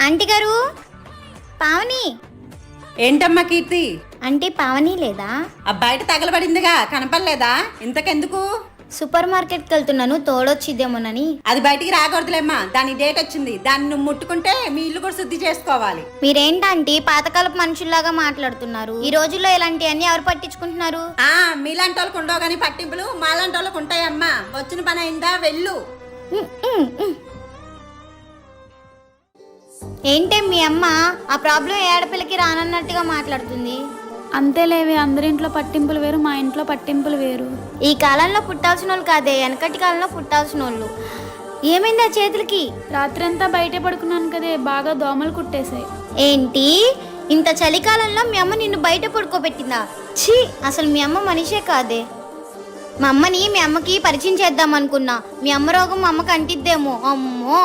Aunty గారు, పావని. ఏంటమ్మా కీర్తి? అంటే పావని లేదా? ఆ బయట తగలబడిందిగా, కనపడలేదా? ఇంతకెందుకు? సూపర్ మార్కెట్కి వెళ్తున్నాను, తోడొచ్చిద్దేమోనని. అది బయటికి రాకూడదులేమ్మా, దాని డేట్ వచ్చింది. దాన్ని నువ్వు ముట్టుకుంటే మీ ఇల్లు కూడా శుద్ధి చేసుకోవాలి. మీరేంటంటే పాతకాలపు మనుషుల్లాగా మాట్లాడుతున్నారు? ఈ రోజుల్లో ఇలాంటివన్నీ ఎవరు పట్టించుకుంటున్నారు? మీలాంటి వాళ్ళకు ఉండవు కానీ పట్టింపులు మాలాంటి వాళ్ళకు ఉంటాయమ్మా. వచ్చిన పని అయిందా, వెళ్ళు. ఏంటే మీ అమ్మ ఆ ప్రాబ్లం ఏ ఆడపిల్లకి రానన్నట్టుగా మాట్లాడుతుంది? అంతేలేవి, అందరింట్లో పట్టింపులు వేరు, మా ఇంట్లో పట్టింపులు వేరు. ఈ కాలంలో పుట్టాల్సిన వాళ్ళు కాదే, వెనకటి కాలంలో పుట్టాల్సిన వాళ్ళు. ఏమైంది ఆ చేతులకి? రాత్రంతా బయటే పడుకున్నాను కదే, బాగా దోమలు కుట్టేశాయి. ఏంటి, ఇంత చలికాలంలో మీ అమ్మ నిన్ను బయట పడుకోబెట్టిందా? ఛీ, అసలు మీ అమ్మ మనిషే కాదే. మా అమ్మని మీ అమ్మకి పరిచయం చేద్దాం అనుకున్నా. మీ అమ్మ రోగం మా అమ్మకి అంటిద్దేమో. అమ్మో.